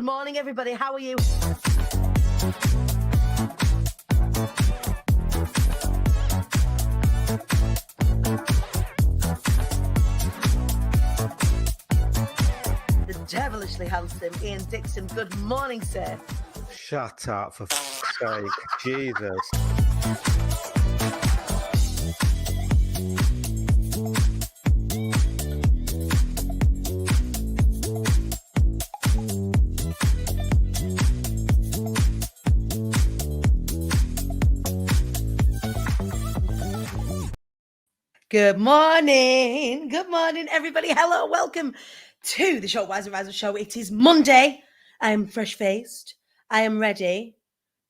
morning, everybody. How are you? The devilishly handsome Ian Dixon. Good morning, sir. Shut up, for f***'s sake. Jesus. Good morning. Good morning, everybody. Hello, welcome to the Short Wise and Rise Show. It is Monday. I am fresh-faced. I am ready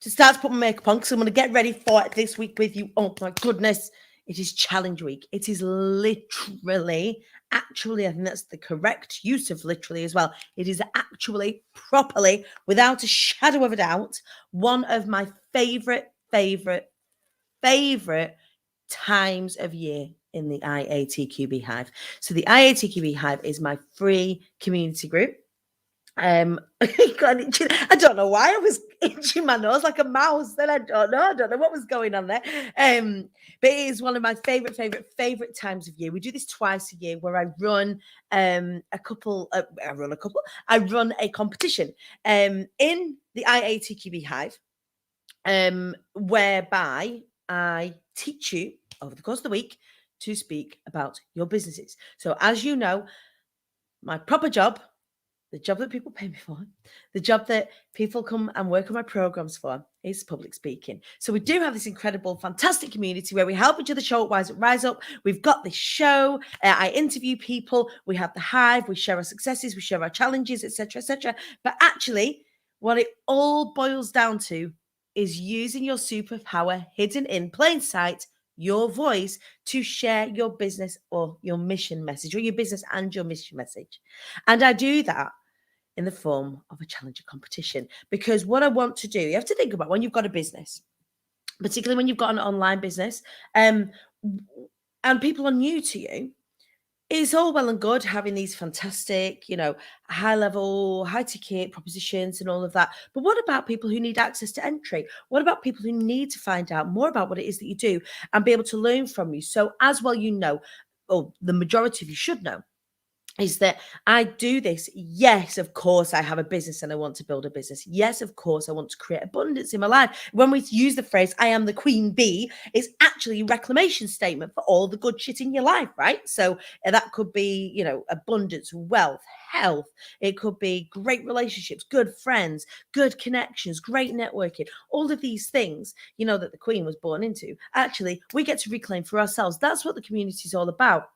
to start to put my makeup on because I'm going to get ready for it this week with you. Oh, my goodness. It is challenge week. It is literally, actually, I think that's the correct use of literally as well. It is actually, properly, without a shadow of a doubt, one of my favorite times of year in the IATQB Hive. So the IATQB Hive is my free community group. I don't know why I was itching my nose like a mouse. Then I don't know what was going on there. But it is one of my favorite times of year. We do this twice a year where I run I run a competition in the IATQB Hive, whereby I teach you over the course of the week to speak about your businesses. So as you know, my proper job, the job that people pay me for, the job that people come and work on my programs for is public speaking. So we do have this incredible, fantastic community where we help each other show up, rise up. We've got this show. I interview people. We have the Hive. We share our successes. We share our challenges, etc., etc. But actually, what it all boils down to is using your superpower hidden in plain sight, your voice, to share your business or your mission message, or your business and your mission message. And I do that in the form of a challenger competition, because what I want to do, you have to think about when you've got a business, particularly when you've got an online business, and people are new to you. It's all well and good having these fantastic, high level, high ticket propositions and all of that. But what about people who need access to entry? What about people who need to find out more about what it is that you do and be able to learn from you? So as well, or the majority of you should know, is that I do this. Yes, of course, I have a business and I want to build a business. Yes, of course, I want to create abundance in my life. When we use the phrase, I am the queen bee, it's actually a reclamation statement for all the good shit in your life, right? So that could be, abundance, wealth, health. It could be great relationships, good friends, good connections, great networking. All of these things, that the queen was born into, actually, we get to reclaim for ourselves. That's what the community is all about.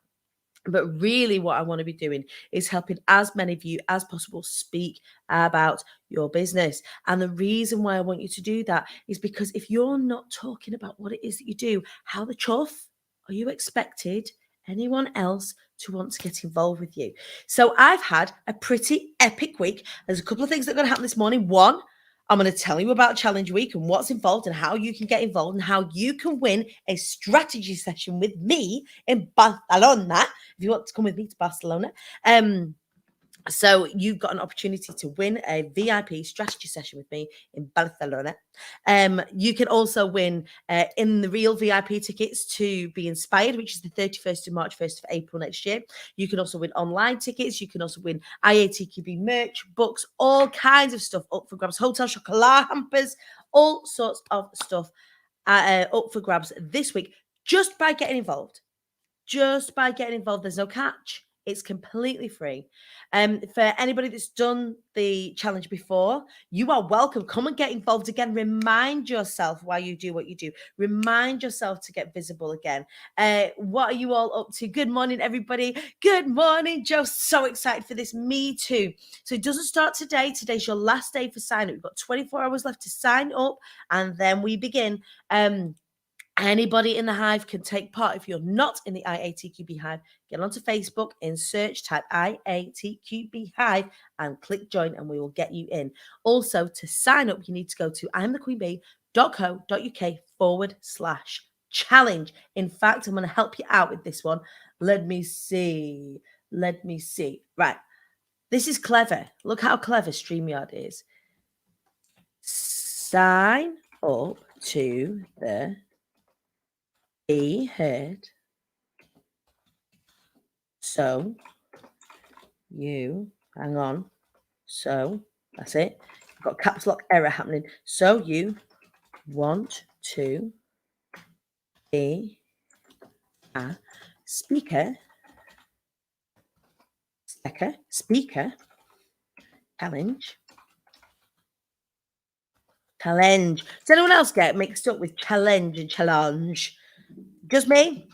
But really what I want to be doing is helping as many of you as possible speak about your business. And the reason why I want you to do that is because if you're not talking about what it is that you do, how the chuff are you expected anyone else to want to get involved with you? So I've had a pretty epic week. There's a couple of things that are going to happen this morning. One, I'm going to tell you about Challenge Week and what's involved and how you can get involved and how you can win a strategy session with me in Barcelona. If you want to come with me to Barcelona. So you've got an opportunity to win a VIP strategy session with me in Barcelona. You can also win in the real VIP tickets to Be Inspired, which is the 31st of March, 1st of April next year. You can also win online tickets. You can also win IATQB merch, books, all kinds of stuff up for grabs. Hotel chocolat hampers, all sorts of stuff up for grabs this week just by getting involved. Just by getting involved. There's no catch. It's completely free. For anybody that's done the challenge before, you are welcome. Come and get involved again. Remind yourself why you do what you do. Remind yourself to get visible again. What are you all up to? Good morning, everybody. Good morning, Joe. So excited for this. Me too. So it doesn't start today. Today's your last day for sign up. We've got 24 hours left to sign up, and then we begin. Anybody in the Hive can take part. If you're not in the IATQB Hive, get onto Facebook, in search, type IATQB Hive and click join, and we will get you in. Also, to sign up, you need to go to imthequeenbee.co.uk/challenge. In fact, I'm going to help you out with this one. Let me see. Right. This is clever. Look how clever StreamYard is. Sign up to the Be Heard. So you, hang on. So that's it. I've got caps lock error happening. So you want to be a speaker, challenge. Does anyone else get mixed up with challenge and challenge? Just me?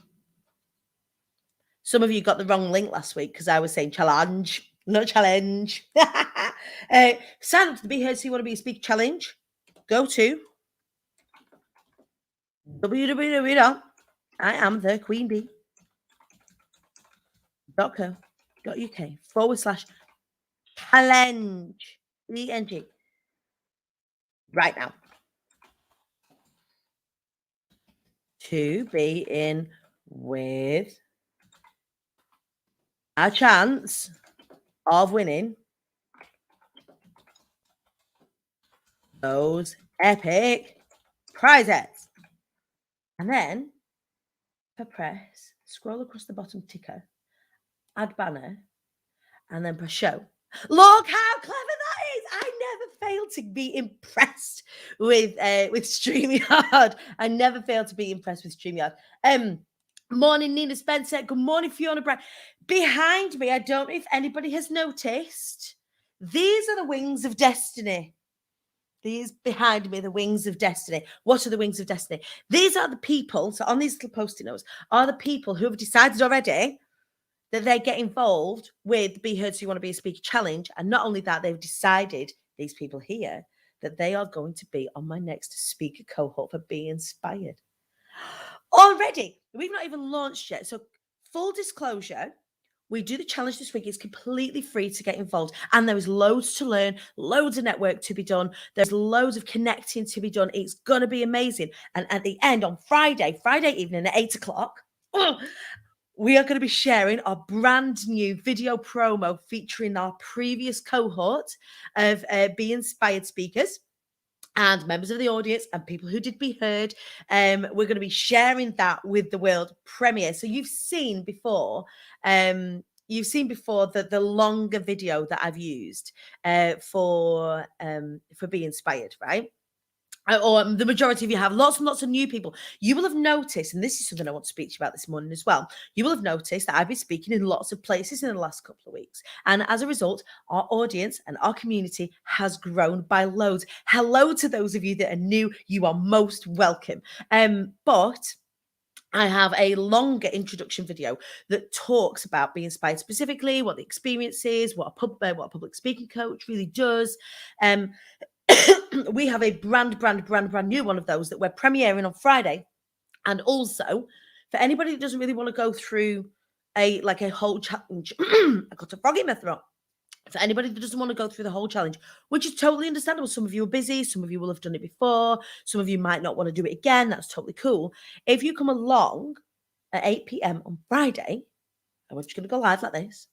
Some of you got the wrong link last week because I was saying challenge, not challenge. Sign up to the Be Heard So You Want to Be a Speaker Challenge. Go to www.iamthequeenbee.co.uk/challenge. ENG. Right now. To be in with a chance of winning those epic prizes. And then press, scroll across the bottom ticker, add banner, and then press show. Look how clever that is. I never failed to be impressed with StreamYard. I never failed to be impressed with StreamYard. Morning, Nina Spencer. Good morning, Fiona Brown. Behind me, I don't know if anybody has noticed, these are the wings of destiny. These behind me, the wings of destiny. What are the wings of destiny? These are the people, so on these little post-it notes, are the people who have decided already that they get involved with Be Heard So You Want to Be a Speaker Challenge. And not only that, they've decided, these people here, that they are going to be on my next speaker cohort for Be Inspired. Already, we've not even launched yet. So full disclosure, we do the challenge this week. It's completely free to get involved. And there is loads to learn, loads of network to be done. There's loads of connecting to be done. It's going to be amazing. And at the end on Friday evening at 8 o'clock, we are going to be sharing our brand new video promo featuring our previous cohort of Be Inspired speakers and members of the audience and people who did Be Heard. We're going to be sharing that with the world premiere. So you've seen before the longer video that I've used for Be Inspired, right? Or the majority of you have. Lots and lots of new people. You will have noticed, and this is something I want to speak to you about this morning as well. You will have noticed that I've been speaking in lots of places in the last couple of weeks. And as a result, our audience and our community has grown by loads. Hello to those of you that are new. You are most welcome. But I have a longer introduction video that talks about Be Inspired specifically, what the experience is, what a public speaking coach really does. We have a brand new one of those that we're premiering on Friday. And also, for anybody that doesn't really want to go through a whole challenge, I got a frog in my throat. For anybody that doesn't want to go through the whole challenge, which is totally understandable. Some of you are busy, some of you will have done it before, some of you might not want to do it again. That's totally cool. If you come along at 8 p.m. on Friday, and we're just going to go live like this.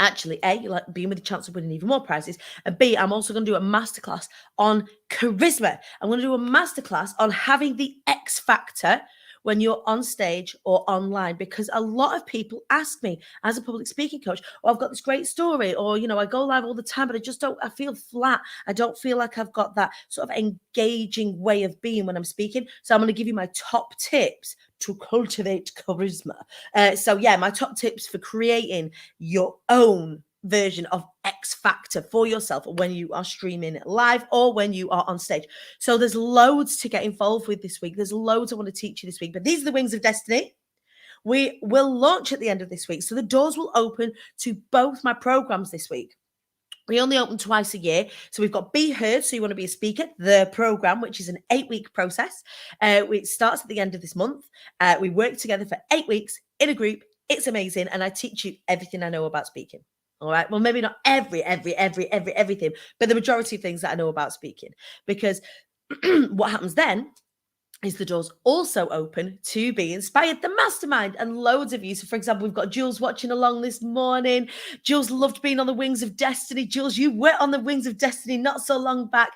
Actually, A, you'll be with a chance of winning even more prizes. And B, I'm also going to do a masterclass on charisma. I'm going to do a masterclass on having the X factor when you're on stage or online, because a lot of people ask me as a public speaking coach, oh, I've got this great story, or, I go live all the time, but I feel flat. I don't feel like I've got that sort of engaging way of being when I'm speaking. So I'm going to give you my top tips to cultivate charisma. My top tips for creating your own version of X Factor for yourself when you are streaming live or when you are on stage. So there's loads to get involved with this week. There's loads I want to teach you this week, but these are the wings of destiny. We will launch at the end of this week. So the doors will open to both my programs this week. We only open twice a year. So we've got Be Heard, So You Want to Be a Speaker, the program, which is an 8-week process. It starts at the end of this month. We work together for 8 weeks in a group. It's amazing. And I teach you everything I know about speaking. All right. Well, maybe not everything, but the majority of things that I know about speaking. Because what happens then is the door's also open to Be Inspired, the mastermind, and loads of you. So, for example, we've got Jules watching along this morning. Jules loved being on the Wings of Destiny. Jules, you were on the Wings of Destiny not so long back.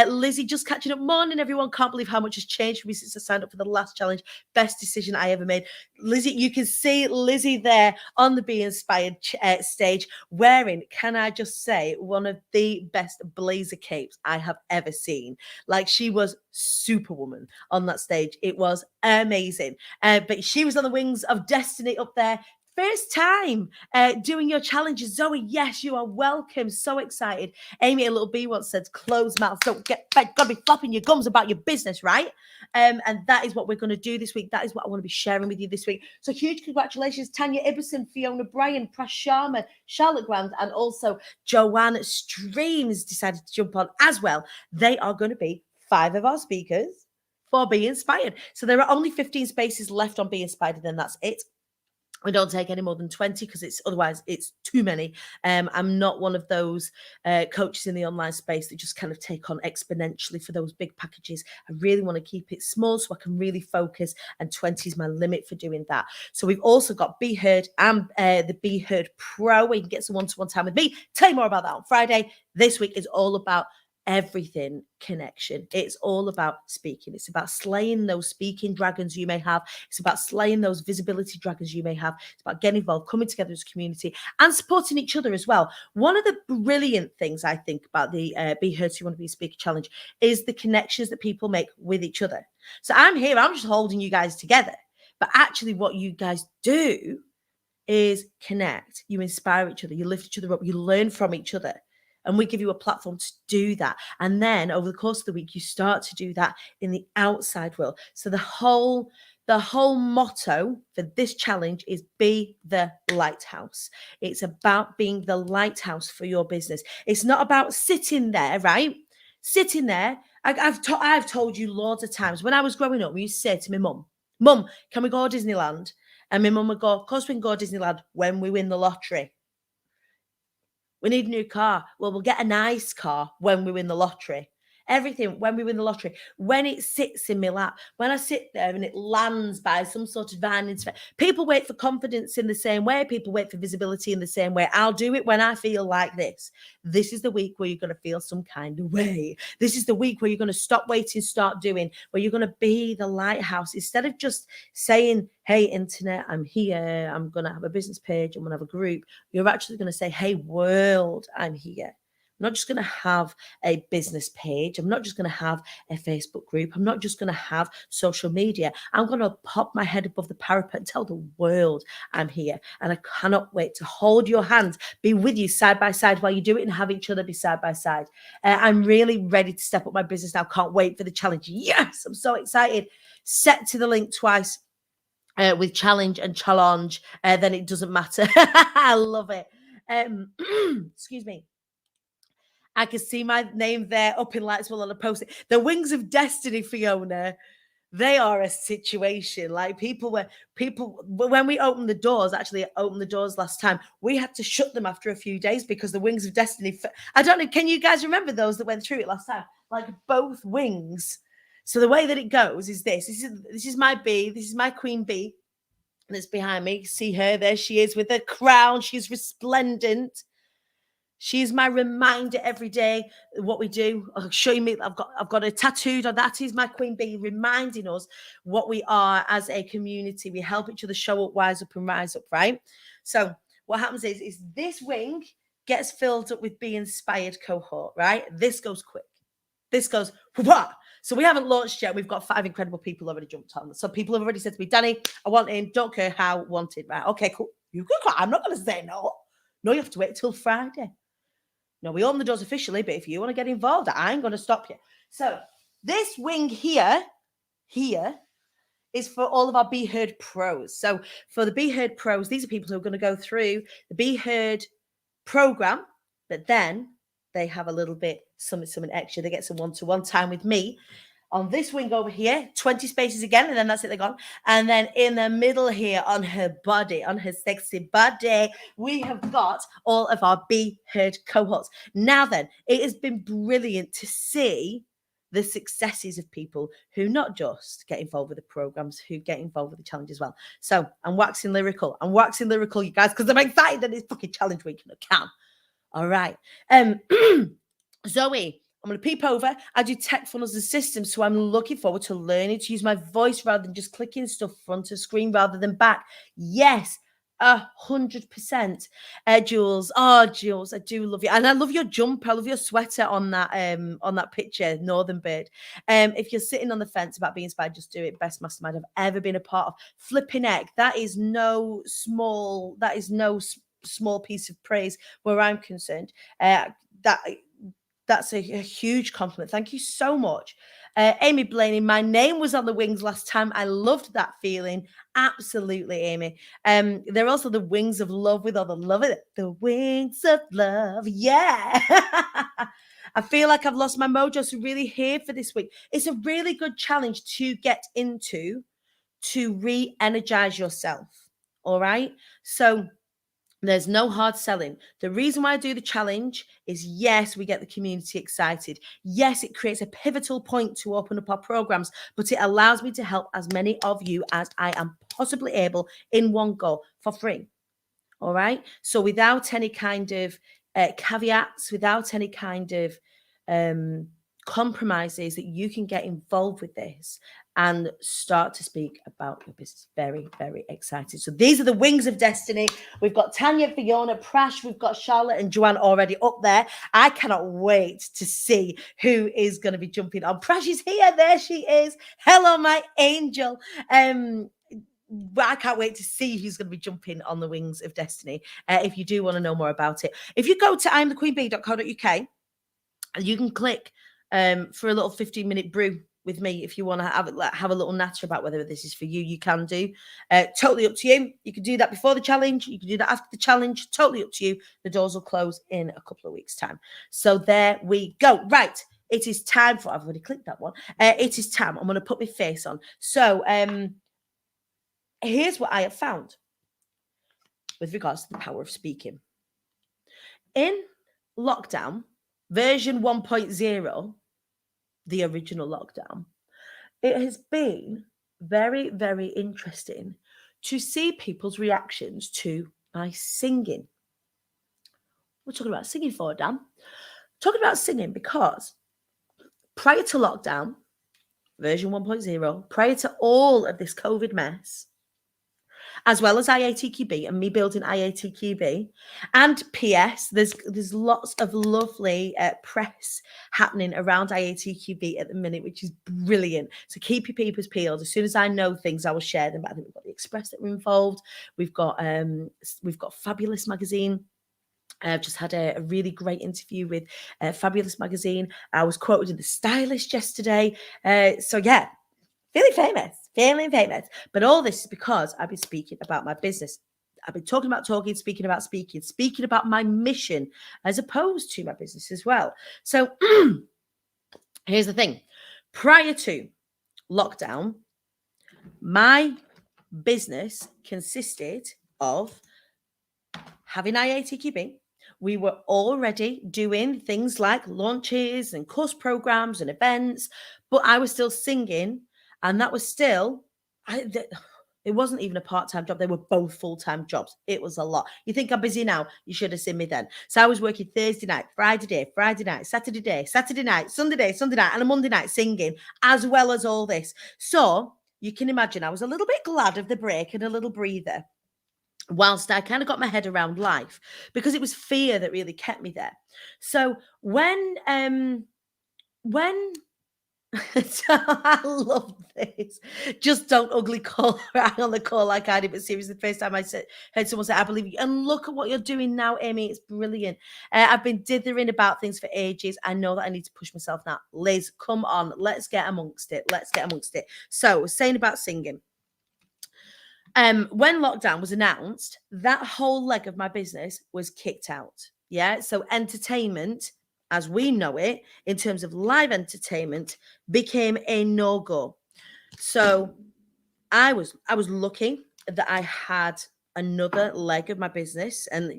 Lizzie, just catching up. Morning, everyone. Can't believe how much has changed for me since I signed up for the last challenge. Best decision I ever made. Lizzie, you can see Lizzie there on the Be Inspired stage wearing, can I just say, one of the best blazer capes I have ever seen. Like, she was Superwoman on that stage. It was amazing. But she was on the Wings of Destiny up there. First time doing your challenges. Zoe, yes, you are welcome. So excited. Amy, a little bee once said, closed mouth, don't get fed. Gotta be flopping your gums about your business, right? And that is what we're going to do this week. That is what I want to be sharing with you this week. So huge congratulations, Tanya Ibbison, Fiona Bryan, Prash Sharma, Charlotte Grand, and also Joanne Streams decided to jump on as well. They are going to be 5 of our speakers for Be Inspired. So there are only 15 spaces left on Be Inspired, and then that's it. We don't take any more than 20 because otherwise it's too many. I'm not one of those coaches in the online space that just kind of take on exponentially for those big packages. I really want to keep it small so I can really focus, and 20 is my limit for doing that. So we've also got Be Heard and the Be Heard Pro, where you can get some one-to-one time with me. Tell you more about that on Friday. This week is all about everything connection. It's all about speaking. It's about slaying those speaking dragons you may have. It's about slaying those visibility dragons you may have. It's about getting involved, coming together as a community, and supporting each other as well. One of the brilliant things I think about the Be Heard So You Want to Be a Speaker Challenge is the connections that people make with each other. So I'm here, I'm just holding you guys together. But actually what you guys do is connect. You inspire each other. You lift each other up. You learn from each other. And we give you a platform to do that. And then over the course of the week, you start to do that in the outside world. So the whole motto for this challenge is Be the Lighthouse. It's about being the lighthouse for your business. It's not about sitting there, right? Sitting there. I've told you loads of times when I was growing up, we used to say to my mum, can we go to Disneyland? And my mum would go, of course we can go to Disneyland when we win the lottery. We need a new car. Well, we'll get a nice car when we win the lottery. Everything when we win the lottery. When it sits in my lap, when I sit there and it lands by some sort of divine intervention. People wait for confidence in the same way. People wait for visibility in the same way. I'll do it when I feel like this. This is the week where you're going to feel some kind of way. This is the week where you're going to stop waiting, start doing, where you're going to be the lighthouse. Instead of just saying, hey, internet, I'm here. I'm going to have a business page. I'm going to have a group. You're actually going to say, hey, world, I'm here. I'm not just going to have a business page. I'm not just going to have a Facebook group. I'm not just going to have social media. I'm going to pop my head above the parapet and tell the world I'm here. And I cannot wait to hold your hand, be with you side by side while you do it, and have each other be side by side. I'm really ready to step up my business now. Can't wait for the challenge. Yes, I'm so excited. Set to the link twice with challenge and challenge. Then it doesn't matter. I love it. Excuse me. I can see my name there up in lights while on a post-it. The Wings of Destiny, Fiona, they are a situation. Like when we opened the doors, actually opened the doors last time, we had to shut them after a few days because the Wings of Destiny, I don't know, can you guys remember those that went through it last time? Like both wings. So the way that it goes is this is my bee, this is my queen bee that's behind me. See her, there she is with her crown. She's resplendent. She's my reminder every day what we do. I'll show you. I've got it tattooed on. That is my queen bee, reminding us what we are as a community. We help each other show up, wise up, and rise up. Right. So what happens is this wing gets filled up with Be Inspired cohort. Right. This goes quick. This goes. Wah! So we haven't launched yet. We've got 5 incredible people already jumped on. So people have already said to me, Danny, I want in. Don't care how. Want it. Right. Okay. Cool. You can. I'm not going to say no. No, you have to wait till Friday. No, we open the doors officially, but if you want to get involved, I ain't going to stop you. So this wing here is for all of our Be Heard pros. So for the Be Heard pros, these are people who are going to go through the Be Heard program, but then they have a little bit something extra. They get some one-to-one time with me. On this wing over here, 20 spaces again, and then that's it, they're gone. And then in the middle here on her body, on her sexy body, we have got all of our Be Heard cohorts. Now then, it has been brilliant to see the successes of people who not just get involved with the programs, who get involved with the challenge as well. So I'm waxing lyrical. You guys, because I'm excited that it's fucking challenge week and I can. All right. Zoe, I'm going to peep over. I do tech funnels and systems, so I'm looking forward to learning to use my voice rather than just clicking stuff front of screen rather than back. Yes, 100%. Jules, Jules, I do love you, and I love your jumper. I love your sweater on that picture, Northern Bird. If you're sitting on the fence about being inspired, just do it. Best mastermind I've ever been a part of. Flipping heck, that is no small piece of praise where I'm concerned. That's a huge compliment. Thank you so much. Amy Blaney, my name was on the wings last time. I loved that feeling. Absolutely, Amy. They're also the wings of love with all the love in it. The wings of love. Yeah. I feel like I've lost my mojo. So really here for this week. It's a really good challenge to get into to re-energize yourself. All right. So there's no hard selling. The reason why I do the challenge is, yes, we get the community excited. Yes, it creates a pivotal point to open up our programs, but it allows me to help as many of you as I am possibly able in one go for free. All right. So without any kind of caveats, without any kind of compromises, that you can get involved with this and start to speak about your business. Very, very excited. So these are the wings of destiny. We've got Tanya, Fiona, Prash, we've got Charlotte and Joanne already up there. I cannot wait to see who is going to be jumping on. Prash is here. There she is. Hello, my angel. But I can't wait to see who's going to be jumping on the wings of destiny. If you do want to know more about it, if you go to imthequeenbee.co.uk, you can click for a little 15-minute brew with me. If you want to have a little natter about whether this is for you, you can do. Totally up to you. You can do that before the challenge. You can do that after the challenge. Totally up to you. The doors will close in a couple of weeks' time. So there we go. Right. It is time for, I've already clicked that one. It is time. I'm going to put my face on. So here's what I have found with regards to the power of speaking. In lockdown, version 1.0, the original lockdown, it has been very, very interesting to see people's reactions to my singing. We're talking about singing for, Dan. Talking about singing because prior to lockdown, version 1.0, prior to all of this COVID mess, as well as IATQB and me building IATQB. And PS, there's lots of lovely press happening around IATQB at the minute, which is brilliant. So keep your peepers peeled. As soon as I know things, I will share them. But I think we've got the Express that were involved. We've got Fabulous Magazine. I've just had a really great interview with Fabulous Magazine. I was quoted in The Stylist yesterday. So yeah, feeling famous. But all this is because I've been speaking about my business. I've been talking about talking, speaking about speaking about my mission as opposed to my business as well. So here's the thing. Prior to lockdown, my business consisted of having IATQB. We were already doing things like launches and course programs and events, but I was still singing. And that was still, it wasn't even a part-time job. They were both full-time jobs. It was a lot. You think I'm busy now? You should have seen me then. So I was working Thursday night, Friday night, Saturday night, Sunday night, and a Monday night singing, as well as all this. So you can imagine I was a little bit glad of the break and a little breather, whilst I kind of got my head around life, because it was fear that really kept me there. So when so I love this. Just don't ugly call right on the call like I did. But seriously, the first time I heard someone say, I believe you. And look at what you're doing now, Amy. It's brilliant. I've been dithering about things for ages. I know that I need to push myself now. Liz, come on. Let's get amongst it. So I was saying about singing. When lockdown was announced, that whole leg of my business was kicked out. Yeah. So entertainment, as we know it, in terms of live entertainment, became a no-go. So I was lucky that I had another leg of my business, and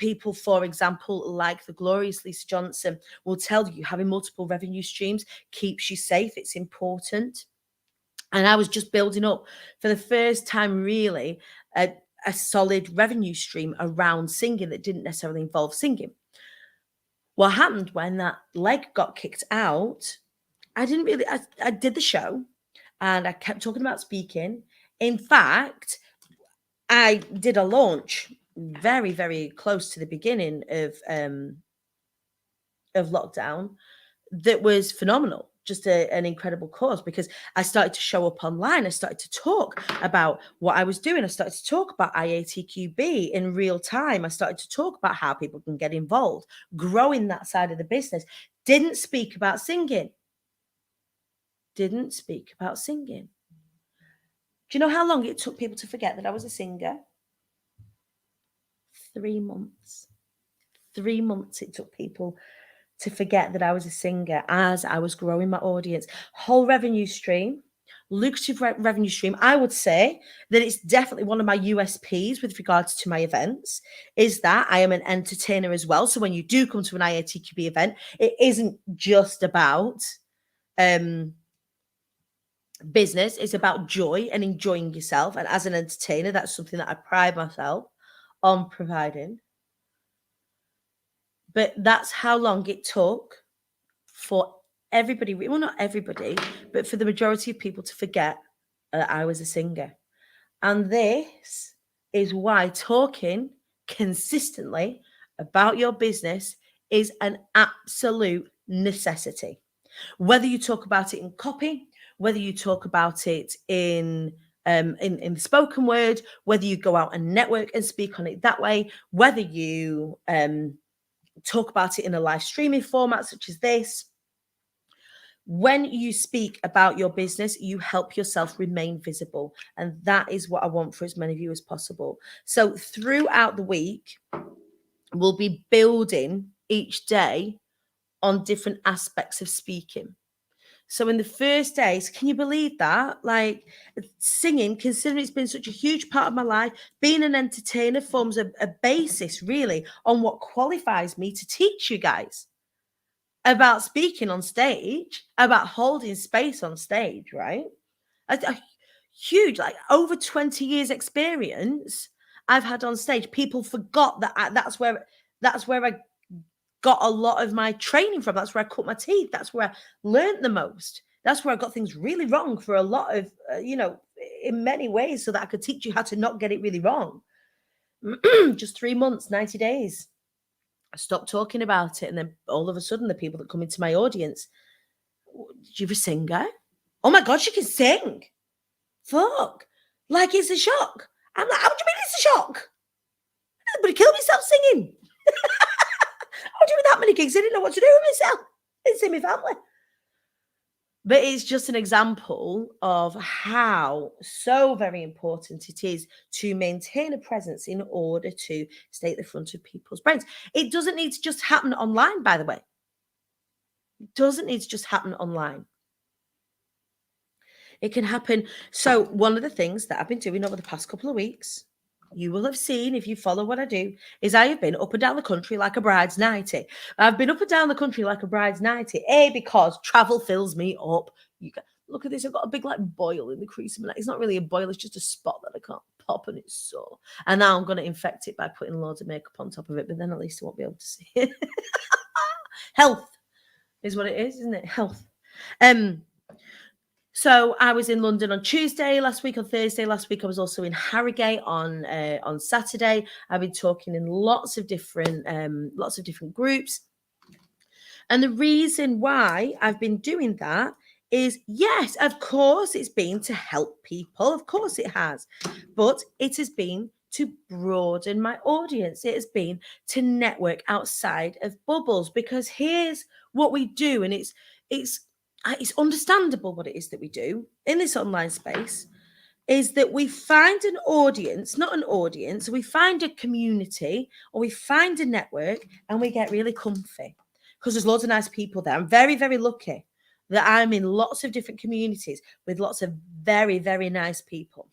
people, for example, like the glorious Lisa Johnson, will tell you having multiple revenue streams keeps you safe. It's important. And I was just building up for the first time, really, a solid revenue stream around singing that didn't necessarily involve singing. What happened when that leg got kicked out, I did the show and I kept talking about speaking. In fact, I did a launch very, very close to the beginning of lockdown that was phenomenal. Just an incredible cause, because I started to show up online. I started to talk about what I was doing. I started to talk about IATQB in real time. I started to talk about how people can get involved, growing that side of the business. Didn't speak about singing. Didn't speak about singing. Do you know how long it took people to forget that I was a singer? 3 months. 3 months it took people to forget that I was a singer as I was growing my audience. Whole revenue stream, lucrative revenue stream. I would say that it's definitely one of my USPs with regards to my events, is that I am an entertainer as well. So when you do come to an IATQB event, it isn't just about business. It's about joy and enjoying yourself. And as an entertainer, that's something that I pride myself on providing. But that's how long it took for everybody, well, not everybody, but for the majority of people to forget that I was a singer. And this is why talking consistently about your business is an absolute necessity. Whether you talk about it in copy, whether you talk about it in the spoken word, whether you go out and network and speak on it that way, whether you talk about it in a live streaming format such as this. When you speak about your business, you help yourself remain visible. And that is what I want for as many of you as possible. So throughout the week, we'll be building each day on different aspects of speaking. So in the first days, can you believe that? Like singing, considering it's been such a huge part of my life, being an entertainer forms a basis really on what qualifies me to teach you guys about speaking on stage, about holding space on stage, right? A huge, like over 20 years experience I've had on stage. People forgot that that's where I got a lot of my training from. That's where I cut my teeth. That's where I learned the most. That's where I got things really wrong for a lot of, in many ways, so that I could teach you how to not get it really wrong. Just 3 months, 90 days. I stopped talking about it. And then all of a sudden, the people that come into my audience, did you ever sing, guy? Oh my God, she can sing. Fuck. Like, it's a shock. I'm like, how do you mean it's a shock? Everybody killed myself singing. I was doing that many gigs. I didn't know what to do with myself. I didn't see my family. But it's just an example of how so very important it is to maintain a presence in order to stay at the front of people's brains. It doesn't need to just happen online, by the way. It doesn't need to just happen online. It can happen. So one of the things that I've been doing over the past couple of weeks, you will have seen if you follow what I do, is I have been up and down the country like a bride's nightie. I've been up and down the country like a bride's nightie, because travel fills me up. Look at this, I've got a big like boil in the crease of my neck. It's not really a boil, it's just a spot that I can't pop and it's sore. And now I'm going to infect it by putting loads of makeup on top of it, but then at least I won't be able to see it. Health is what it is, isn't it? Health. So I was in London on Tuesday last week. On Thursday last week, I was also in Harrogate on Saturday. I've been talking in lots of different groups, and the reason why I've been doing that is, yes, of course, it's been to help people. Of course, it has, but it has been to broaden my audience. It has been to network outside of bubbles, because here's what we do, and it's understandable what it is that we do in this online space, is that we find an audience, not an audience, we find a community or we find a network and we get really comfy because there's loads of nice people there. I'm very, very lucky that I'm in lots of different communities with lots of very, very nice people.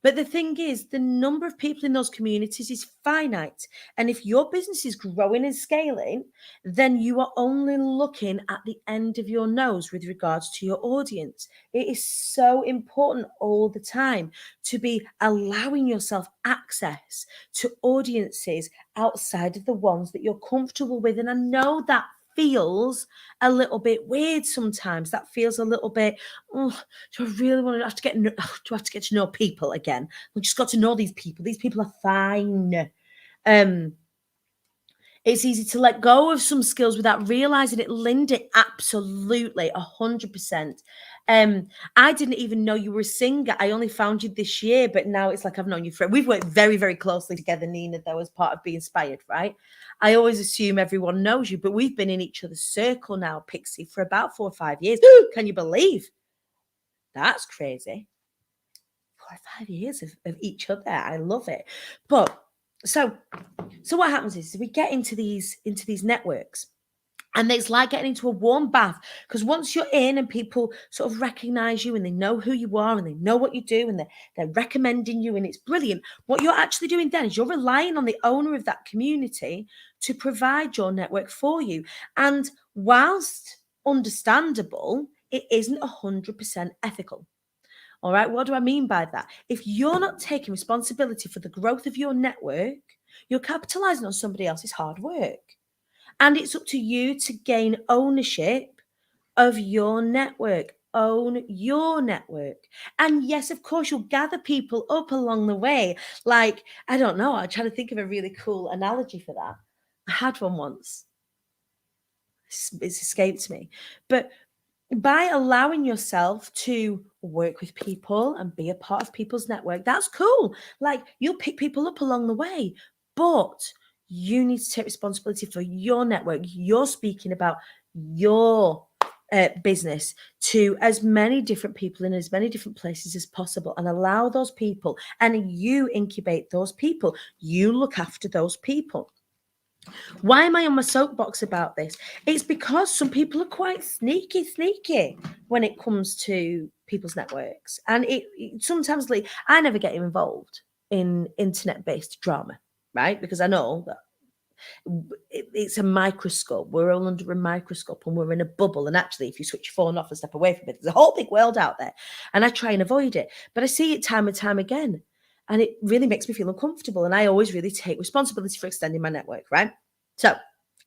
But the thing is, the number of people in those communities is finite. And if your business is growing and scaling, then you are only looking at the end of your nose with regards to your audience. It is so important all the time to be allowing yourself access to audiences outside of the ones that you're comfortable with. And I know that feels a little bit weird sometimes. That feels a little bit, oh, do I really want to have to get to know people again? We just got to know these people. These people are fine. It's easy to let go of some skills without realizing it. Linda, absolutely, 100%. I didn't even know you were a singer. I only found you this year, but now it's like I've known you for. We've worked very, very closely together, Nina, though, as part of Be Inspired, right? I always assume everyone knows you, but we've been in each other's circle now, Pixie, for about 4 or 5 years. Can you believe? That's crazy. 4 or 5 years of each other. I love it. But so what happens is we get into these networks, and it's like getting into a warm bath, because once you're in and people sort of recognize you and they know who you are and they know what you do and they're recommending you and it's brilliant, what you're actually doing then is you're relying on the owner of that community to provide your network for you. And whilst understandable, it isn't 100% ethical. All right, what do I mean by that? If you're not taking responsibility for the growth of your network, you're capitalizing on somebody else's hard work. And it's up to you to gain ownership of your network. Own your network. And yes, of course, you'll gather people up along the way. Like, I don't know, I'm trying to think of a really cool analogy for that. I had one once. It's escaped me. But by allowing yourself to work with people and be a part of people's network, that's cool. Like, you'll pick people up along the way, but you need to take responsibility for your network. You're speaking about your business to as many different people in as many different places as possible, and allow those people, and you incubate those people. You look after those people. Why am I on my soapbox about this? It's because some people are quite sneaky when it comes to people's networks. And it sometimes, I never get involved in internet-based drama, right? Because I know that it's a microscope. We're all under a microscope and we're in a bubble. And actually, if you switch your phone off and step away from it, there's a whole big world out there. And I try and avoid it. But I see it time and time again. And it really makes me feel uncomfortable. And I always really take responsibility for extending my network, right? So,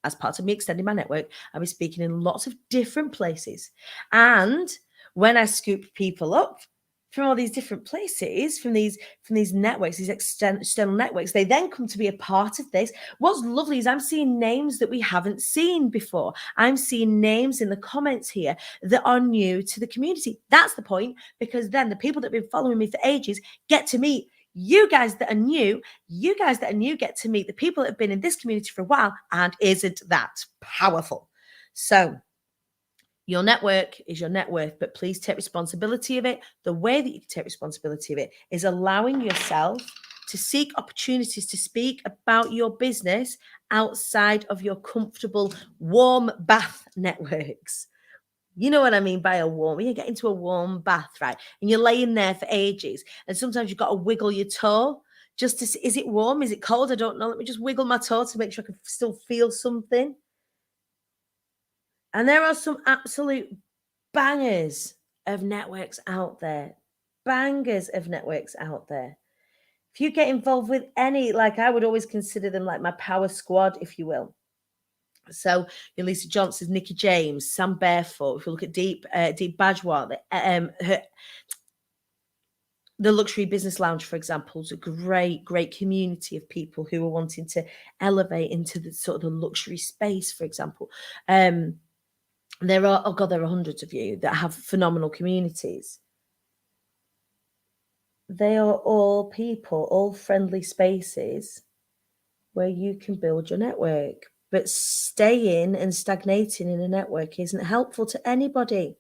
as part of me extending my network, I'll be speaking in lots of different places. And when I scoop people up from all these different places, from these networks, these external networks, they then come to be a part of this. What's lovely is I'm seeing names that we haven't seen before. I'm seeing names in the comments here that are new to the community. That's the point, because then the people that have been following me for ages get to meet you guys that are new. You guys that are new get to meet the people that have been in this community for a while. And isn't that powerful? So your network is your net worth, but please take responsibility of it. The way that you can take responsibility of it is allowing yourself to seek opportunities to speak about your business outside of your comfortable warm bath networks. You know what I mean by a warm, you get into a warm bath, right? And you're laying there for ages. And sometimes you've got to wiggle your toe just to see, is it warm? Is it cold? I don't know. Let me just wiggle my toe to make sure I can still feel something. And there are some absolute bangers of networks out there. Bangers of networks out there. If you get involved with any, like, I would always consider them like my power squad, if you will. So your Lisa Johnson, Nikki James, Sam Barefoot. If you look at Deep Bajwa, the Luxury Business Lounge, for example, is a great community of people who are wanting to elevate into the sort of the luxury space, for example. There are hundreds of you that have phenomenal communities. They are all people, all friendly spaces where you can build your network. But staying and stagnating in a network isn't helpful to anybody.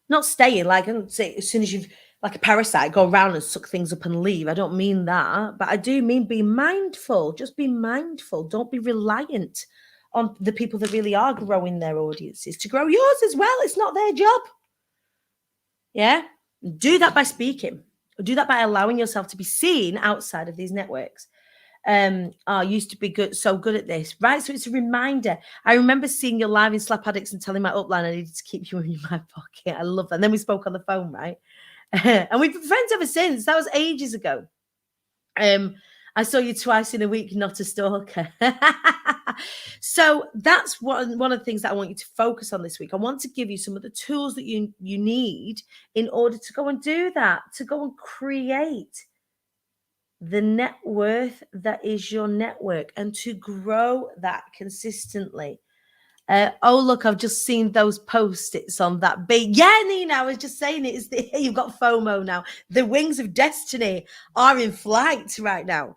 Not staying, like, I don't say as soon as you've, like a parasite, go around and suck things up and leave. I don't mean that. But I do mean be mindful. Just be mindful. Don't be reliant on the people that really are growing their audiences to grow yours as well. It's not their job. Yeah? Do that by speaking. Do that by allowing yourself to be seen outside of these networks. I used to be so good at this, right? So it's a reminder. I remember seeing you live in Slap Addicts and telling my upline I needed to keep you in my pocket. I love that. And then we spoke on the phone, right? And we've been friends ever since. That was ages ago. I saw you twice in a week, not a stalker. So that's one of the things that I want you to focus on this week. I want to give you some of the tools that you need in order to go and do that, to go and create the net worth that is your network and to grow that consistently. Oh, look, I've just seen those post-its on that big. Yeah, Nina, I was just saying it. You've got FOMO now. The wings of destiny are in flight right now.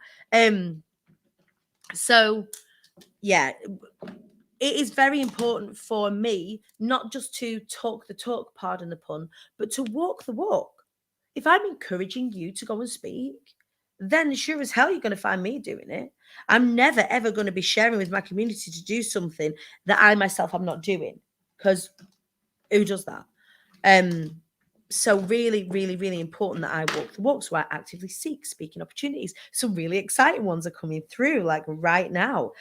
So, yeah, it is very important for me not just to talk the talk, pardon the pun, but to walk the walk. If I'm encouraging you to go and speak, then sure as hell you're going to find me doing it. I'm never, ever going to be sharing with my community to do something that I myself am not doing, because who does that? So really, really, really important that I walk the walk. So I actively seek speaking opportunities. Some really exciting ones are coming through, like right now,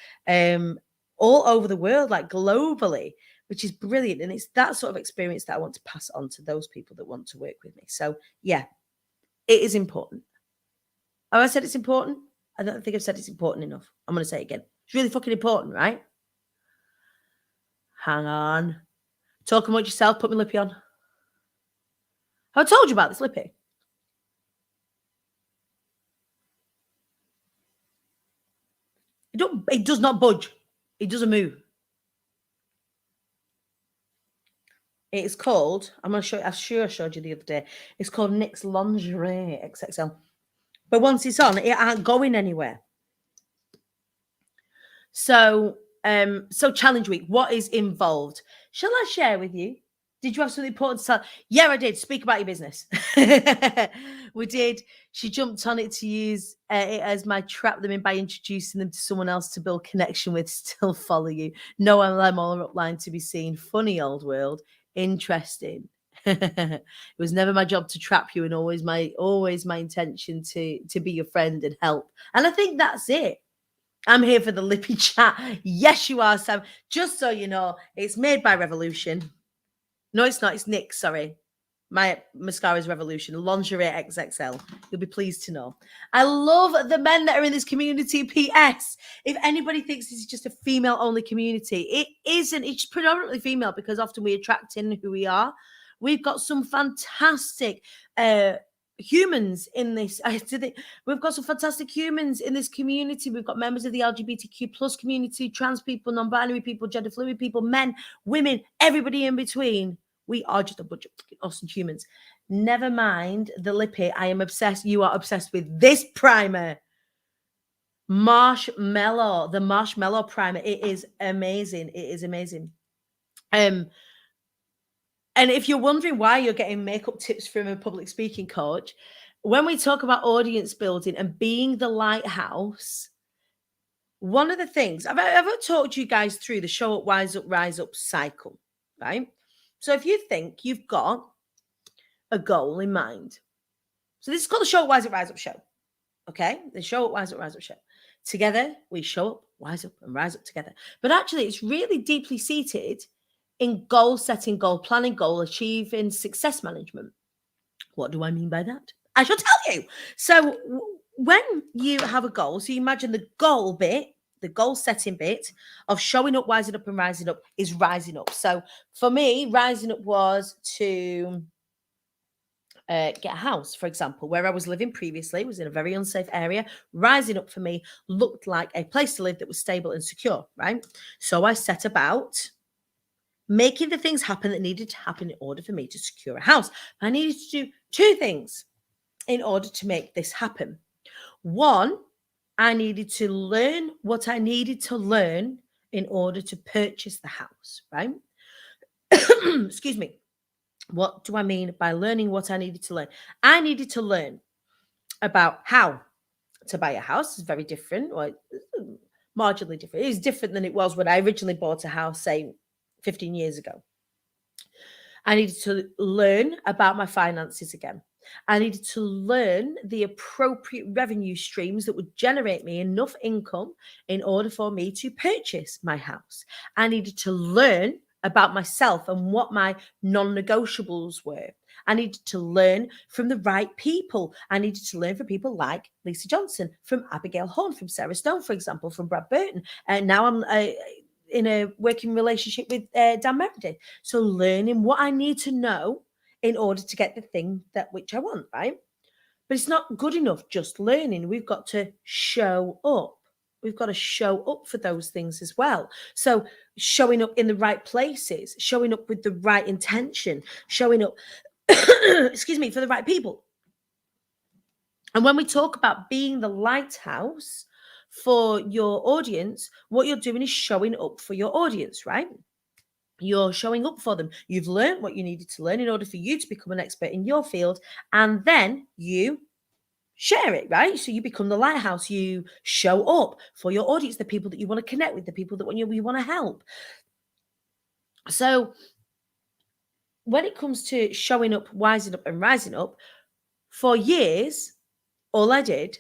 all over the world, like globally, which is brilliant. And it's that sort of experience that I want to pass on to those people that want to work with me. So yeah, it is important. Oh, I said it's important? I don't think I've said it's important enough. I'm going to say it again. It's really fucking important, right? Hang on. Talk about yourself. Put my lippy on. I told you about this lippy. It does not budge. It doesn't move. It is called, I'm going to show you, I'm sure I showed you the other day. It's called NYX Lingerie XXL. But once it's on, it ain't going anywhere. So challenge week, what is involved? Shall I share with you? Did you have something important to tell? Yeah, I did. Speak about your business. We did. She jumped on it to use it as my trap them in by introducing them to someone else to build connection with, still follow you. No, I'm all upline to be seen. Funny old world. Interesting. It was never my job to trap you, and always my intention to be your friend and help. And I think that's it. I'm here for the lippy chat. Yes, you are, Sam. Just so you know, it's made by Revolution. No, it's not. It's NYX, sorry. My mascara's Revolution. Lingerie XXL. You'll be pleased to know. I love the men that are in this community. P.S. If anybody thinks this is just a female-only community, it isn't. It's predominantly female because often we attract in who we are. We've got some fantastic humans in this. We've got some fantastic humans in this community. We've got members of the LGBTQ plus community, trans people, non-binary people, gender fluid people, men, women, everybody in between. We are just a bunch of awesome humans. Never mind the lippy. I am obsessed. You are obsessed with this primer. Marshmallow. The marshmallow primer. It is amazing. It is amazing. And if you're wondering why you're getting makeup tips from a public speaking coach, when we talk about audience building and being the lighthouse, one of the things I've talked you guys through the show up, wise up, rise up cycle, right? So if you think you've got a goal in mind, so this is called the show up, wise up, rise up show. Okay, the show up, wise up, rise up show. Together we show up, wise up, and rise up together. But actually, it's really deeply seated in goal setting, goal planning, goal achieving, success management. What do I mean by that? I shall tell you. So when you have a goal, so you imagine the goal bit, the goal setting bit of showing up, wising up, and rising up is rising up. So for me, rising up was to get a house, for example, where I was living previously, was in a very unsafe area. Rising up for me looked like a place to live that was stable and secure, right? So I set about making the things happen that needed to happen in order for me to secure a house. I needed to do two things in order to make this happen. One, I needed to learn what I needed to learn in order to purchase the house, right? Excuse me. What do I mean by learning what I needed to learn? I needed to learn about how to buy a house. It's very different, or marginally different. It is different than it was when I originally bought a house, say, 15 years ago. I needed to learn about my finances again. I needed to learn the appropriate revenue streams that would generate me enough income in order for me to purchase my house. I needed to learn about myself and what my non-negotiables were. I needed to learn from the right people. I needed to learn from people like Lisa Johnson, from Abigail Horn, from Sarah Stone, for example, from Brad Burton. And now I'm in a working relationship with Dan Meredith. So learning what I need to know in order to get the thing that which I want, right? But it's not good enough just learning. We've got to show up. We've got to show up for those things as well. So showing up in the right places, showing up with the right intention, showing up, excuse me, for the right people. And when we talk about being the lighthouse for your audience, what you're doing is showing up for your audience, right? You're showing up for them. You've learned what you needed to learn in order for you to become an expert in your field, and then you share it, right? So you become the lighthouse. You show up for your audience, the people that you want to connect with, the people that you want to help. So when it comes to showing up, wising up, and rising up, for years, all I did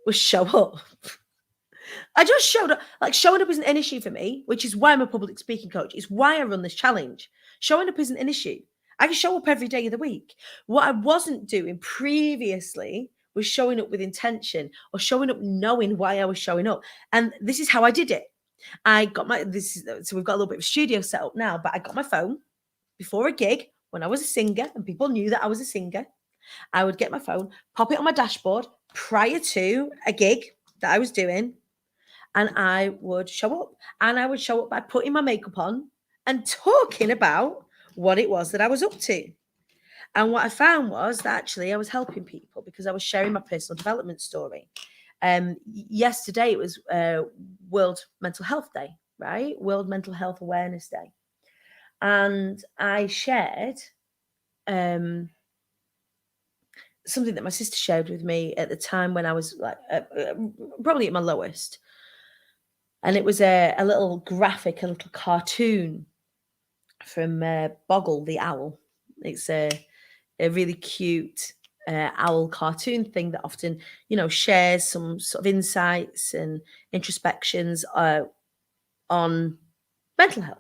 was show up. I just showed up. Like, showing up isn't an issue for me, which is why I'm a public speaking coach. It's why I run this challenge. Showing up isn't an issue. I can show up every day of the week. What I wasn't doing previously was showing up with intention or showing up knowing why I was showing up. And this is how I did it. I got so we've got a little bit of a studio set up now, but I got my phone before a gig when I was a singer and people knew that I was a singer. I would get my phone, pop it on my dashboard prior to a gig that I was doing, and I would show up. And I would show up by putting my makeup on and talking about what it was that I was up to. And what I found was that actually I was helping people because I was sharing my personal development story. Yesterday it was World Mental Health Day, right? World Mental Health Awareness Day. And I shared something that my sister shared with me at the time when I was like probably at my lowest. And it was a little graphic, a little cartoon from Boggle the owl. It's a really cute owl cartoon thing that often, shares some sort of insights and introspections on mental health.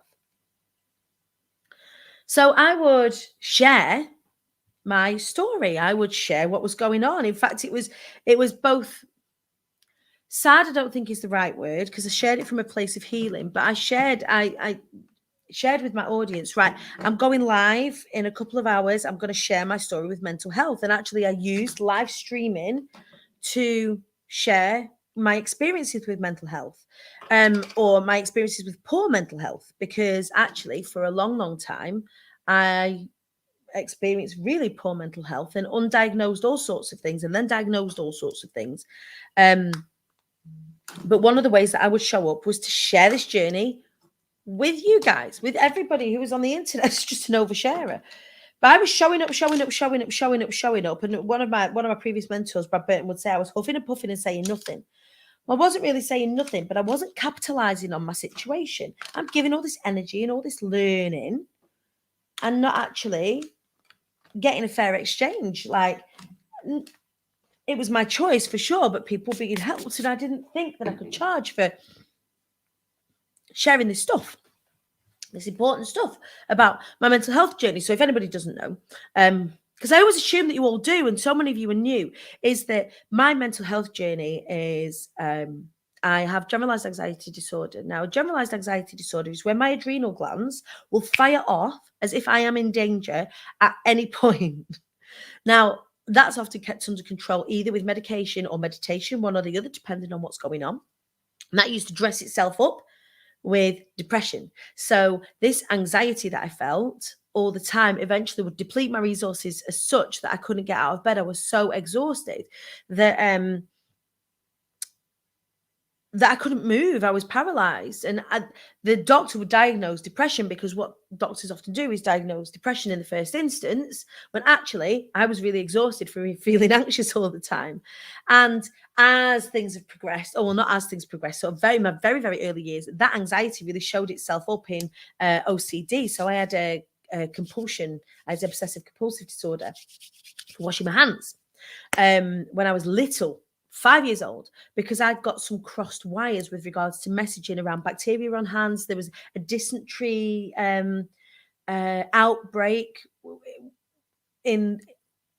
So I would share my story. I would share what was going on. In fact, it was both sad, I don't think is the right word, because I shared it from a place of healing, but I shared with my audience, right, I'm going live in a couple of hours. I'm going to share my story with mental health. And actually I used live streaming to share my experiences with mental health, or my experiences with poor mental health, because actually for a long, long time, I experienced really poor mental health and undiagnosed all sorts of things and then diagnosed all sorts of things. But one of the ways that I would show up was to share this journey with you guys, with everybody who was on the internet. It's just an oversharer. But I was showing up. And one of my previous mentors, Brad Burton, would say I was huffing and puffing and saying nothing. Well, I wasn't really saying nothing, but I wasn't capitalizing on my situation. I'm giving all this energy and all this learning and not actually getting a fair exchange. Like, it was my choice for sure, but people being helped, and I didn't think that I could charge for sharing this stuff, this important stuff about my mental health journey. So if anybody doesn't know, because I always assume that you all do, and so many of you are new, is that my mental health journey is I have generalized anxiety disorder. Now, generalized anxiety disorder is when my adrenal glands will fire off as if I am in danger at any point. Now, that's often kept under control either with medication or meditation, one or the other, depending on what's going on. And that used to dress itself up with depression. So this anxiety that I felt all the time eventually would deplete my resources as such that I couldn't get out of bed. I was so exhausted that I couldn't move. I was paralyzed. And the doctor would diagnose depression, because what doctors often do is diagnose depression in the first instance, when actually I was really exhausted from feeling anxious all the time. And as things have progressed, not as things progressed, so my very, very early years, that anxiety really showed itself up in OCD. So I had compulsion. I had obsessive compulsive disorder for washing my hands when I was little, 5 years old, because I'd got some crossed wires with regards to messaging around bacteria on hands. There was a dysentery outbreak in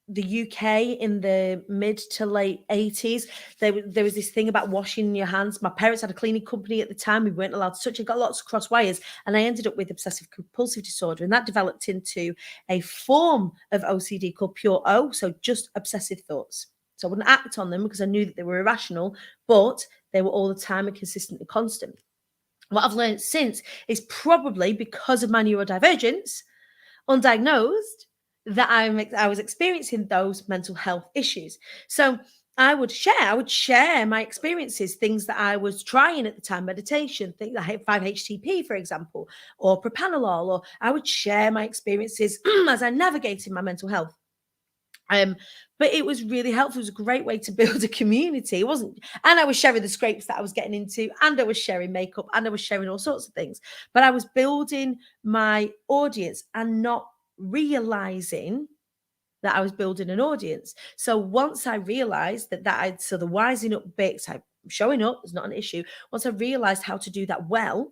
the UK in the mid to late 80s. There was this thing about washing your hands. My parents had a cleaning company at the time. We weren't allowed to touch it. Got lots of cross wires, and I ended up with obsessive compulsive disorder, and that developed into a form of OCD called pure O, so just obsessive thoughts. So I wouldn't act on them because I knew that they were irrational, but they were all the time and consistent and constant. What I've learned since is probably because of my neurodivergence, undiagnosed, that I was experiencing those mental health issues. So I would share my experiences, things that I was trying at the time, meditation, things like 5-HTP, for example, or propranolol, or I would share my experiences as I navigated my mental health. But it was really helpful. It was a great way to build a community. It wasn't, and I was sharing the scrapes that I was getting into, and I was sharing makeup, and I was sharing all sorts of things. But I was building my audience and not realizing that I was building an audience. So once I realized so the wising up bits, I'm showing up, is not an issue. Once I realized how to do that well,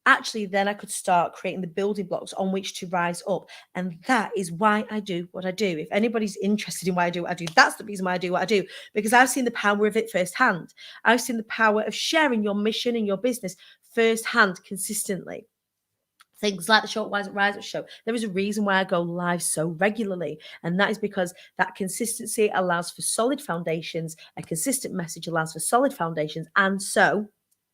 actually then I could start creating the building blocks on which to rise up. And that is why I do what I do. If anybody's interested in why I do what I do, that's the reason why I do what I do, because I've seen the power of it firsthand. I've seen the power of sharing your mission and your business firsthand consistently. Things like the Short Rise Up show. There is a reason why I go live so regularly, and that is because that consistency allows for solid foundations. A consistent message allows for solid foundations, and so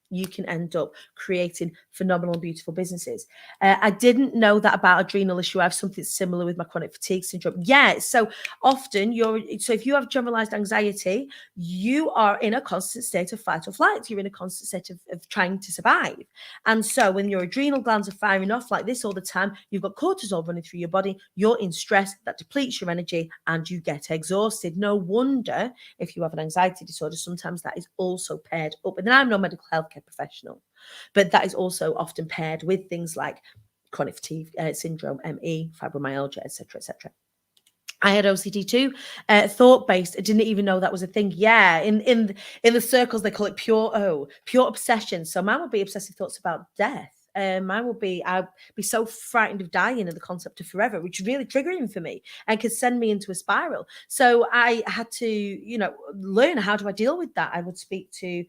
you can end up creating phenomenal, beautiful businesses. I didn't know that about adrenal issue. I have something similar with my chronic fatigue syndrome. Yeah, so often if you have generalized anxiety, you are in a constant state of fight or flight. You're in a constant state of trying to survive. And so when your adrenal glands are firing off like this all the time, you've got cortisol running through your body, you're in stress, that depletes your energy, and you get exhausted. No wonder if you have an anxiety disorder, sometimes that is also paired up. And then I'm no medical healthcare professional, but that is also often paired with things like chronic fatigue syndrome, ME, fibromyalgia, etc., etc. I had OCD too, thought-based. I didn't even know that was a thing. Yeah, in the circles they call it pure O, pure obsession. So mine would be obsessive thoughts about death. Mine would be, I'd be so frightened of dying and the concept of forever, which is really triggering for me and could send me into a spiral. So I had to, learn, how do I deal with that? I would speak to,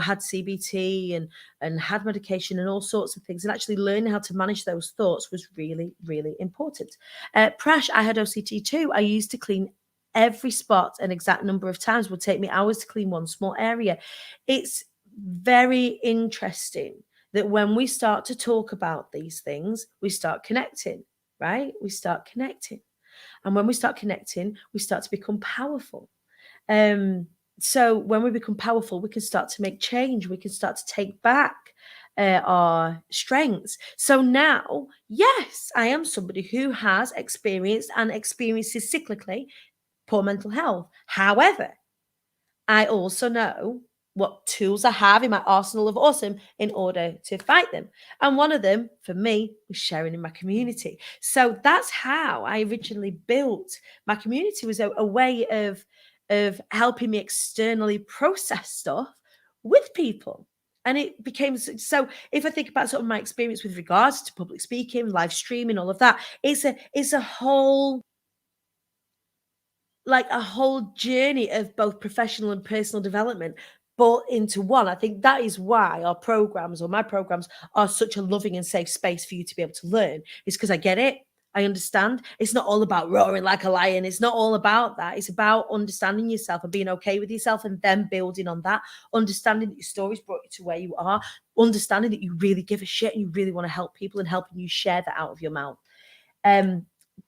had CBT and had medication and all sorts of things, and actually learning how to manage those thoughts was really, really important. Prash, I had OCD too. I used to clean every spot an exact number of times. It would take me hours to clean one small area. It's very interesting that when we start to talk about these things, we start connecting, right? We start connecting. And when we start connecting, we start to become powerful. So when we become powerful, we can start to make change. We can start to take back our strengths. So now, yes, I am somebody who has experienced and experiences cyclically poor mental health. However, I also know what tools I have in my arsenal of awesome in order to fight them. And one of them, for me, was sharing in my community. So that's how I originally built my community, was a way of helping me externally process stuff with people. And it became so. If I think about sort of my experience with regards to public speaking, live streaming, all of that, it's a whole journey of both professional and personal development brought into one. I think that is why our programs, or my programs, are such a loving and safe space for you to be able to learn. It's because I get it. I understand. It's not all about roaring like a lion. It's not all about that. It's about understanding yourself and being okay with yourself, and then building on that, understanding that your stories brought you to where you are, understanding that you really give a shit and you really want to help people, and helping you share that out of your mouth.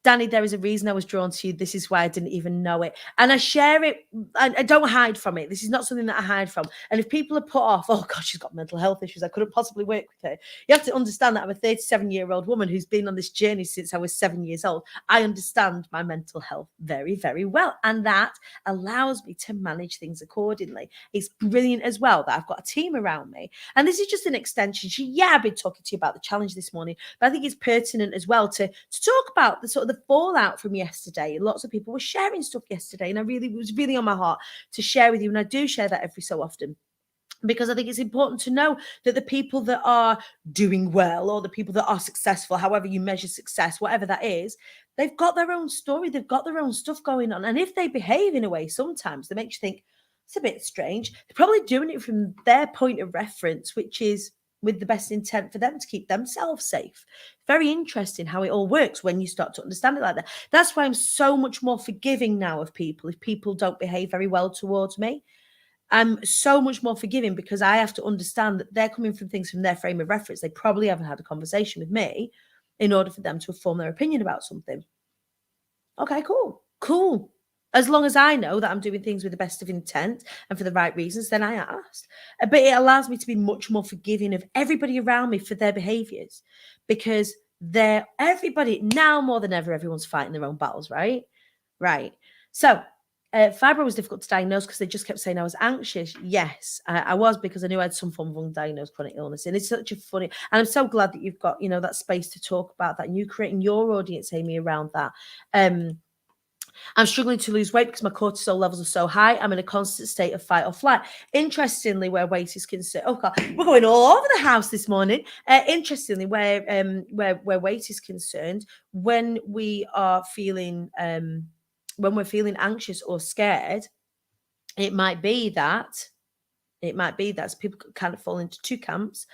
Danny, there is a reason I was drawn to you. This is why I didn't even know it. And I share it. I don't hide from it. This is not something that I hide from. And if people are put off, oh, God, she's got mental health issues, I couldn't possibly work with her. You have to understand that I'm a 37-year-old woman who's been on this journey since I was 7 years old. I understand my mental health very, very well. And that allows me to manage things accordingly. It's brilliant as well that I've got a team around me. And this is just an extension. I've been talking to you about the challenge this morning, but I think it's pertinent as well to talk about the sort of the fallout from yesterday. Lots of people were sharing stuff yesterday, and it was really on my heart to share with you. And I do share that every so often, because I think it's important to know that the people that are doing well, or the people that are successful, however you measure success, whatever that is, they've got their own story, they've got their own stuff going on. And if they behave in a way sometimes that makes you think it's a bit strange, they're probably doing it from their point of reference, which is with the best intent for them to keep themselves safe. Very interesting how it all works when you start to understand it like that. That's why I'm so much more forgiving now of people if people don't behave very well towards me. I'm so much more forgiving because I have to understand that they're coming from things from their frame of reference. They probably haven't had a conversation with me in order for them to form their opinion about something. Okay, cool. As long as I know that I'm doing things with the best of intent and for the right reasons, then I asked. But it allows me to be much more forgiving of everybody around me for their behaviors, because everybody now more than ever, everyone's fighting their own battles, right? Right. So fibro was difficult to diagnose because they just kept saying I was anxious. Yes, I was, because I knew I had some form of undiagnosed chronic illness. And it's such a funny, and I'm so glad that you've got, that space to talk about that and you creating your audience, Amy, around that. I'm struggling to lose weight because my cortisol levels are so high. I'm in a constant state of fight or flight. Interestingly, where weight is concerned, oh God, we're going all over the house this morning. Interestingly, where weight is concerned, when we're feeling anxious or scared, it might be that so people kind of fall into two camps.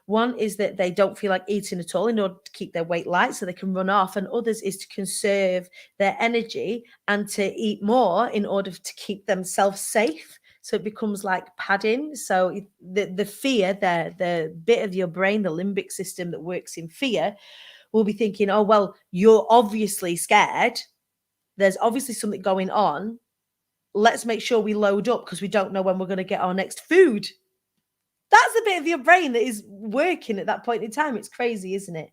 One is that they don't feel like eating at all in order to keep their weight light so they can run off, and others is to conserve their energy and to eat more in order to keep themselves safe. So it becomes like padding. So the fear, the bit of your brain, the limbic system that works in fear, will be thinking, oh, well, you're obviously scared. There's obviously something going on. Let's make sure we load up because we don't know when we're going to get our next food. That's the bit of your brain that is working at that point in time. It's crazy, isn't it?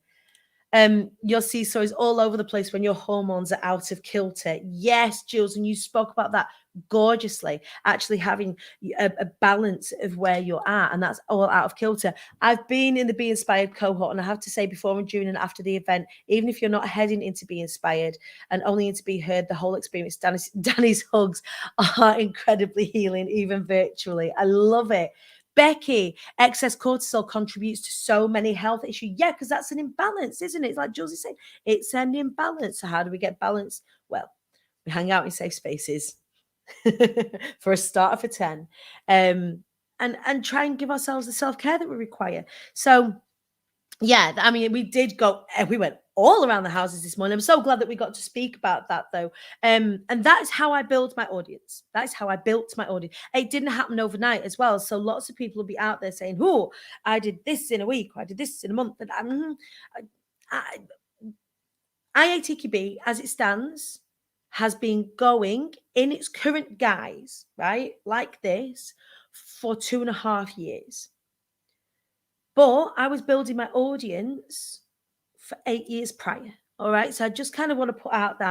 Your seesaw is all over the place when your hormones are out of kilter. Yes, Jules, and you spoke about that gorgeously, actually having a balance of where you're at, and that's all out of kilter. I've been in the Be Inspired cohort, and I have to say, before and during and after the event, even if you're not heading into Be Inspired and only into Be Heard, the whole experience, Danny's hugs are incredibly healing, even virtually. I love it. Becky, excess cortisol contributes to so many health issues. Yeah, because that's an imbalance, isn't it? It's like Jules is saying, it's an imbalance. So how do we get balance? Well, we hang out in safe spaces for a start of a 10, and try and give ourselves the self-care that we require. So yeah, I mean, we went all around the houses this morning. I'm so glad that we got to speak about that, though. And that is how I build my audience. That is how I built my audience. It didn't happen overnight as well. So lots of people will be out there saying, oh, I did this in a week, or I did this in a month. And IATQB, as it stands, has been going in its current guise, right, like this, for 2.5 years. But I was building my audience for 8 years prior. All right. So I just kind of want to put out there,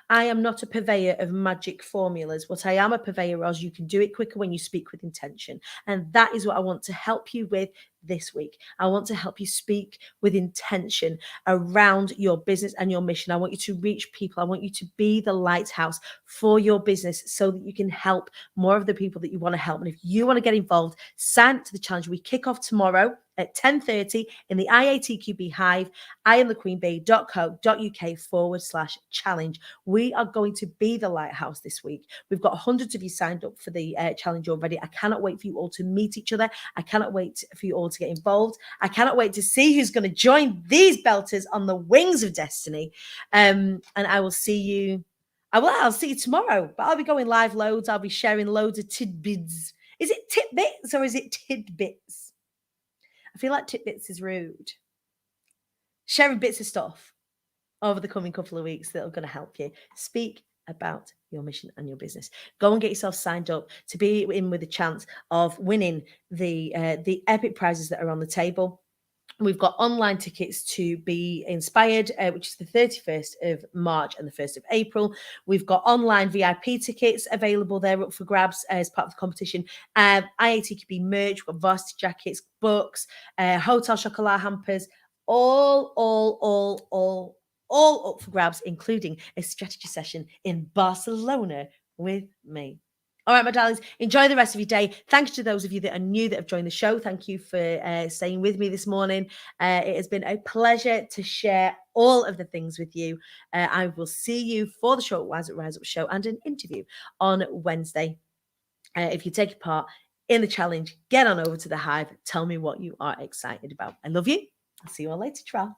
I am not a purveyor of magic formulas. What I am a purveyor of is you can do it quicker when you speak with intention. And that is what I want to help you with this week. I want to help you speak with intention around your business and your mission. I want you to reach people. I want you to be the lighthouse for your business so that you can help more of the people that you want to help. And if you want to get involved, sign up to the challenge. We kick off tomorrow at 10:30 in the IATQB Hive, iamthequeenbee.co.uk/challenge. We are going to be the lighthouse this week. We've got hundreds of you signed up for the challenge already. I cannot wait for you all to meet each other. I cannot wait for you all to get involved. I cannot wait to see who's going to join these belters on the wings of destiny. And I will see you. I'll see you tomorrow, but I'll be going live loads. I'll be sharing loads of tidbits. Is it tidbits or is it tidbits? I feel like tidbits is rude. Sharing bits of stuff. over the coming couple of weeks that are going to help you speak about your mission and your business. Go and get yourself signed up to be in with a chance of winning the epic prizes that are on the table. We've got online tickets to be inspired, which is the 31st of March and the 1st of April. We've got online VIP tickets available there up for grabs as part of the competition. IATQB merch, we've got varsity jackets, books, hotel chocolat hampers, all up for grabs, including a strategy session in Barcelona with me. All right, my darlings, enjoy the rest of your day. Thanks to those of you that are new that have joined the show. Thank you for staying with me this morning. It has been a pleasure to share all of the things with you. I will see you for the short Rise Up show and an interview on Wednesday. If you take part in the challenge, get on over to the Hive. Tell me what you are excited about. I love you. I'll see you all later, Tra.